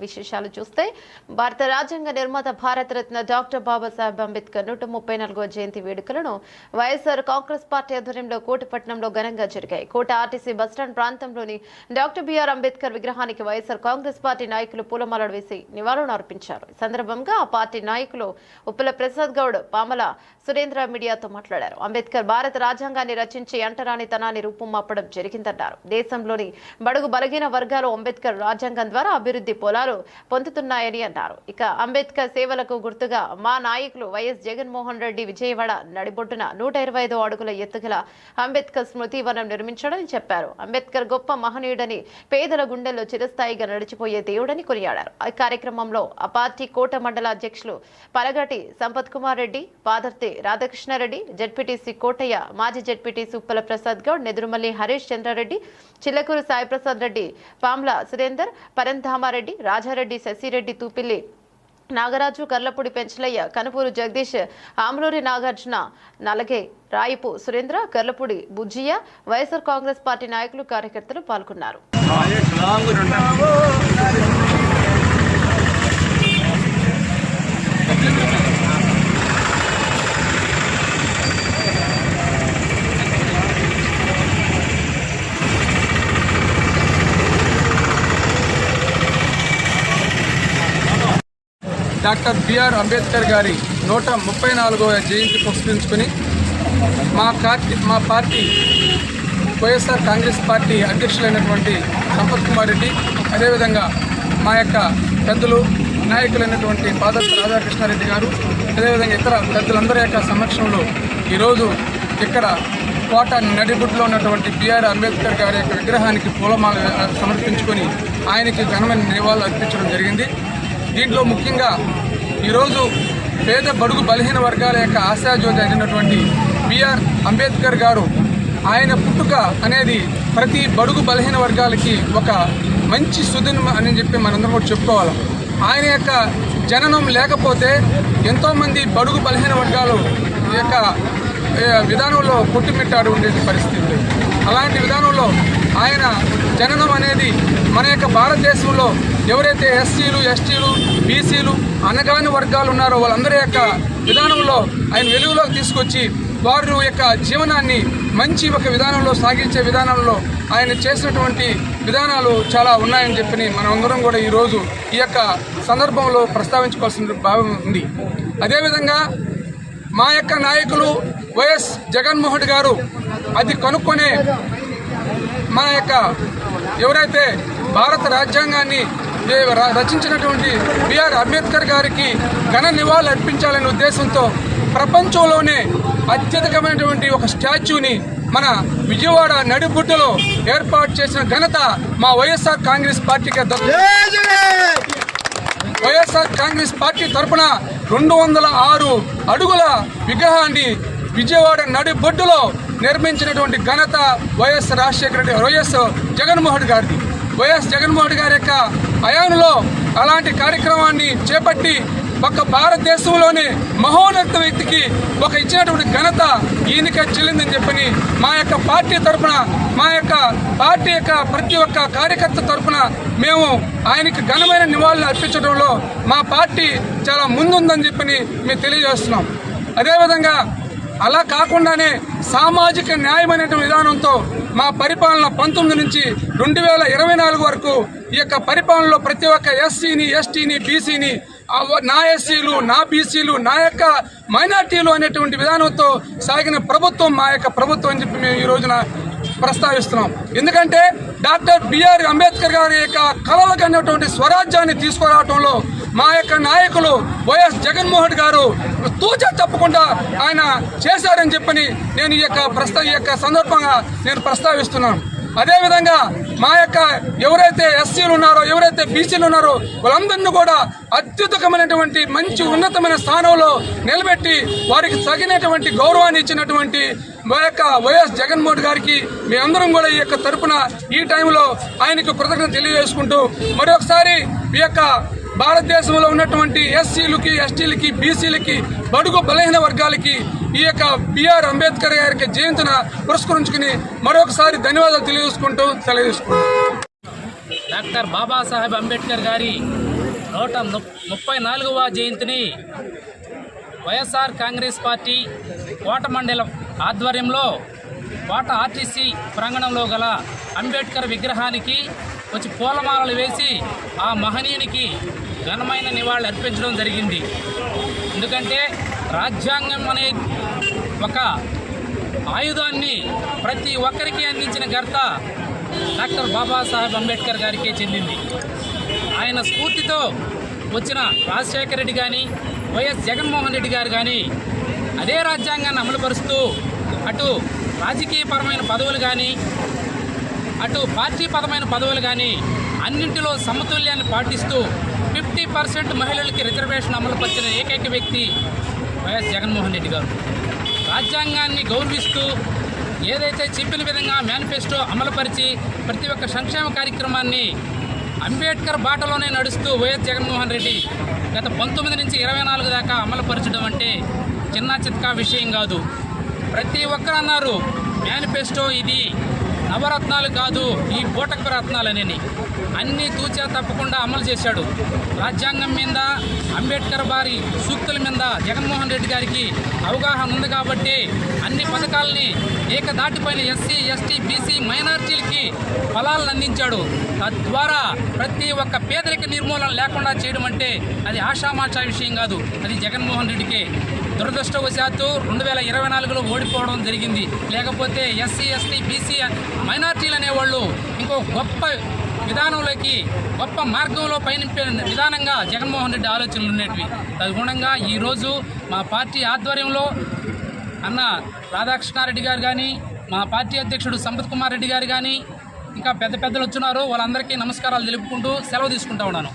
విశేషాలు చూస్తే భారత రాజ్యాంగ నిర్మాత భారతరత్న డాక్టర్ బాబాసాహెబ్ అంబేద్కర్ 134వ జయంతి వేడుకలను వైఎస్ఆర్ కాంగ్రెస్ పార్టీ ఆధ్వర్యంలో కోటపట్నంలో ఘనంగా జరిగాయి. కోట ఆర్టీసీ బస్టాండ్ ప్రాంతంలోని డాక్టర్ బిఆర్ అంబేద్కర్ విగ్రహానికి వైఎస్ఆర్ కాంగ్రెస్ పార్టీ నాయకులు పూలమాలలు వేసి నివాళులు అర్పించారు. ఈ సందర్భంగా ఆ పార్టీ నాయకులు ఉప్పల ప్రసాద్ గౌడ్, పామల సురేంద్ర మీడియాతో మాట్లాడారు. అంబేద్కర్ భారత రాజ్యాంగాన్ని రచించి అంటరానితనాన్ని రూపుమాపడం జరిగిందన్నారు. దేశంలోని బడుగు బలహీన వర్గాలు అంబేద్కర్ రాజ్యాంగం ద్వారా అభివృద్ధి పొలాలు పొందుతున్నాయని అన్నారు. ఇక అంబేద్కర్ సేవలకు గుర్తుగా మా నాయకులు వైఎస్ జగన్మోహన్ రెడ్డి విజయవాడ నడిబొడ్డున 125 అడుగుల ఎత్తుగల అంబేద్కర్ స్మృతి వనం నిర్మించాడని చెప్పారు. అంబేద్కర్ గొప్ప మహనీయుడని, పేదల గుండెల్లో చిరస్థాయిగా నడిచిపోయే దేవుడని కొనియాడారు. ఈ కార్యక్రమంలో ఆ పార్టీ కోట మండల అధ్యక్షులు పలగటి సంపత్ కుమార్ రెడ్డి, పాదర్తి రాధాకృష్ణారెడ్డి, జెడ్పీటీసీ కోటయ్య, మాజీ జెడ్పీటీసీ ఉప్పల ప్రసాద్ గౌడ్, నెదురుమల్లి హరీష్ చంద్రారెడ్డి, చిల్లకూరు సాయిప్రసాద్ రెడ్డి, పామ్ల సురేందర్, పరంధామారెడ్డి, రాజారెడ్డి, శశిరెడ్డి, తూపిల్లి నాగరాజు, కర్లపూడి పెంచలయ్య, కనుపూరు జగదీష్, ఆమ్లూరి నాగార్జున, నలగే రాయిపు సురేంద్ర, కర్లపూడి బుజ్జియ, వైఎస్ఆర్ కాంగ్రెస్ పార్టీ నాయకులు, కార్యకర్తలు పాల్గొన్నారు. డాక్టర్ బిఆర్ అంబేద్కర్ గారి 134వ జయంతి పురస్కరించుకుని మా పార్టీ వైఎస్ఆర్ కాంగ్రెస్ పార్టీ అధ్యక్షులైనటువంటి సంపత్ కుమార్ రెడ్డి, అదేవిధంగా మా యొక్క పెద్దలు నాయకులైనటువంటి పాదర్తి రాధాకృష్ణారెడ్డి గారు, అదేవిధంగా ఇతర పెద్దలందరి యొక్క సమక్షంలో ఈరోజు ఇక్కడ కోట నడిబుడ్లో ఉన్నటువంటి బిఆర్ అంబేద్కర్ గారి యొక్క విగ్రహానికి పూలమాల సమర్పించుకొని ఆయనకి ఘనమైన నివాళులు అర్పించడం జరిగింది. దీంట్లో ముఖ్యంగా ఈరోజు పేద బడుగు బలహీన వర్గాల యొక్క ఆశాజ్యోతి అయినటువంటి బిఆర్ అంబేద్కర్ గారు, ఆయన పుట్టుక అనేది ప్రతి బడుగు బలహీన వర్గాలకి ఒక మంచి సుదినం అని చెప్పి మనందరం కూడా చెప్పుకోవాలి. ఆయన యొక్క జననం లేకపోతే ఎంతోమంది బడుగు బలహీన వర్గాలు యొక్క విధానంలో కొట్టుమిట్టాడు ఉండేది పరిస్థితి. అలాంటి విధానంలో ఆయన జననం అనేది మన యొక్క భారతదేశంలో ఎవరైతే ఎస్సీలు, ఎస్టీలు, బీసీలు, అణగాని వర్గాలు ఉన్నారో వాళ్ళందరి యొక్క విధానంలో ఆయన వెలుగులోకి తీసుకొచ్చి వారి యొక్క జీవనాన్ని మంచి ఒక విధానంలో సాగించే విధానంలో ఆయన చేసినటువంటి విధానాలు చాలా ఉన్నాయని చెప్పి మనమందరం కూడా ఈరోజు ఈ యొక్క సందర్భంలో ప్రస్తావించుకోవాల్సిన భావం ఉంది. అదేవిధంగా మా యొక్క నాయకులు వైఎస్ జగన్మోహన్ గారు అది కనుక్కొనే మన యొక్క ఎవరైతే భారత రాజ్యాంగాన్ని రచించినటువంటి బిఆర్ అంబేద్కర్ గారికి ఘన నివాళులు అర్పించాలనే ఉద్దేశంతో ప్రపంచంలోనే అత్యధికమైనటువంటి ఒక స్టాచ్యూని మన విజయవాడ నడిబుడ్డులో ఏర్పాటు చేసిన ఘనత మా వైఎస్ఆర్ కాంగ్రెస్ పార్టీకి వైఎస్ఆర్ కాంగ్రెస్ పార్టీ తరఫున 206 అడుగుల విగ్రహాన్ని విజయవాడ నడిబొడ్డులో నిర్మించినటువంటి ఘనత వైఎస్ రాజశేఖర రెడ్డి, వైఎస్ జగన్మోహన్ గారిది. వైఎస్ జగన్మోహన్ గారి యొక్క హయాంలో అలాంటి కార్యక్రమాన్ని చేపట్టి ఒక భారతదేశంలోనే మహోన్నత వ్యక్తికి ఒక ఇచ్చినటువంటి ఘనత ఈయనకే చెల్లిందని చెప్పని మా యొక్క పార్టీ తరఫున, మా యొక్క పార్టీ యొక్క ప్రతి ఒక్క కార్యకర్త తరఫున మేము ఆయనకి ఘనమైన నివాళులు అర్పించడంలో మా పార్టీ చాలా ముందుందని చెప్పని మేము తెలియజేస్తున్నాం. అదేవిధంగా అలా కాకుండానే సామాజిక న్యాయం అనేటువంటి విధానంతో మా పరిపాలన 19 నుంచి 2024 వరకు ఈ యొక్క పరిపాలనలో ప్రతి ఒక్క ఎస్సీని, ఎస్టీని, బీసీని, నా ఎస్సీలు, నా బీసీలు, నా యొక్క మైనార్టీలు అనేటువంటి విధానంతో సాగిన ప్రభుత్వం మా యొక్క ప్రభుత్వం అని చెప్పి మేము ఈ రోజున ప్రస్తావిస్తున్నాం. ఎందుకంటే డాక్టర్ బిఆర్ అంబేద్కర్ గారి యొక్క కలలు కన్నటువంటి స్వరాజ్యాన్ని తీసుకురావడంలో మా యొక్క నాయకులు వైఎస్ జగన్మోహన్ గారు తూచా తప్పకుండా ఆయన చేశారని చెప్పని నేను ఈ యొక్క సందర్భంగా నేను ప్రస్తావిస్తున్నాను. అదేవిధంగా మా యొక్క ఎవరైతే ఎస్సీలు ఉన్నారో, ఎవరైతే బీసీలు ఉన్నారో వాళ్ళందరినీ కూడా అత్యుత్తమైనటువంటి మంచి ఉన్నతమైన స్థానంలో నిలబెట్టి వారికి తగినటువంటి గౌరవాన్ని ఇచ్చినటువంటి మా యొక్క వైఎస్ జగన్మోహన్ గారికి మేమందరం కూడా ఈ యొక్క తరపున ఈ టైంలో ఆయనకు కృతజ్ఞత తెలియజేసుకుంటూ మరొకసారి ఈ యొక్క భారతదేశంలో ఉన్నటువంటి ఎస్సీలకి, ఎస్టీలకి, బీసీలకి, బడుగు బలహీన వర్గాలకి ఈ యొక్క బిఆర్ అంబేద్కర్ గారికి జయంతిని పురస్కరించుకుని మరొకసారి ధన్యవాదాలు తెలియజేసుకుంటూ డాక్టర్ బాబాసాహెబ్ అంబేద్కర్ గారి 134వ జయంతిని వైఎస్ఆర్ కాంగ్రెస్ పార్టీ కోట మండలం ఆధ్వర్యంలో కోట ఆర్టీసీ ప్రాంగణంలో గల అంబేద్కర్ విగ్రహానికి వచ్చి పూలమాలలు వేసి ఆ మహనీయునికి ఘనమైన నివాళులు అర్పించడం జరిగింది. ఎందుకంటే రాజ్యాంగం అనే ఒక ఆయుధాన్ని ప్రతి ఒక్కరికి అందించిన ఘనత డాక్టర్ బాబాసాహెబ్ అంబేద్కర్ గారికే చెందింది. ఆయన స్ఫూర్తితో వచ్చిన రాజశేఖర రెడ్డి కానీ వైఎస్ జగన్మోహన్ రెడ్డి గారు కానీ అదే రాజ్యాంగాన్ని అమలుపరుస్తూ అటు రాజకీయపరమైన పదవులు కానీ అటు పార్టీపరమైన పదవులు కానీ అన్నింటిలో సమతుల్యాన్ని పాటిస్తూ 50% మహిళలకి రిజర్వేషన్ అమలుపరిచిన ఏకైక వ్యక్తి వైఎస్ జగన్మోహన్ రెడ్డి గారు. రాజ్యాంగాన్ని గౌరవిస్తూ ఏదైతే చెప్పిన విధంగా మేనిఫెస్టో అమలుపరిచి ప్రతి ఒక్క సంక్షేమ కార్యక్రమాన్ని అంబేద్కర్ బాటలోనే నడుస్తూ వైఎస్ జగన్మోహన్ రెడ్డి గత 19 నుంచి 24 దాకా అమలుపరచడం అంటే చిన్న చిత్కా విషయం కాదు. ప్రతి ఒక్కరు అన్నారు మేనిఫెస్టో ఇది నవరత్నాలు కాదు, ఈ బూటకపు రత్నాలనేని అన్నీ తూచా తప్పకుండా అమలు చేశాడు. రాజ్యాంగం మీద అంబేద్కర్ వారి సూక్తుల మీద జగన్మోహన్ రెడ్డి గారికి అవగాహన ఉంది కాబట్టి అన్ని పథకాలని ఏకదాటిపైన ఎస్సీ ఎస్టీ బీసీ మైనారిటీలకి ఫలాలను అందించాడు. తద్వారా ప్రతి ఒక్క పేదరిక నిర్మూలన లేకుండా చేయడం అంటే అది ఆషామాషా విషయం కాదు, అది జగన్మోహన్ రెడ్డికే. దురదృష్టవశాత్తు 2024లో ఓడిపోవడం జరిగింది. లేకపోతే ఎస్సీ ఎస్టీ బీసీ మైనారిటీలు అనేవాళ్ళు ఇంకో గొప్ప విధానంలోకి గొప్ప మార్గంలో పయనింపే విధానంగా జగన్మోహన్ రెడ్డి ఆలోచనలు ఉండేటివి. తదనుగుణంగా ఈరోజు మా పార్టీ ఆధ్వర్యంలో అన్న రాధాకృష్ణారెడ్డి గారు కానీ మా పార్టీ అధ్యక్షుడు సంపత్ కుమార్ రెడ్డి గారు కానీ ఇంకా పెద్దలు వచ్చున్నారు. వాళ్ళందరికీ నమస్కారాలు తెలుపుకుంటూ సెలవు తీసుకుంటా ఉన్నాను.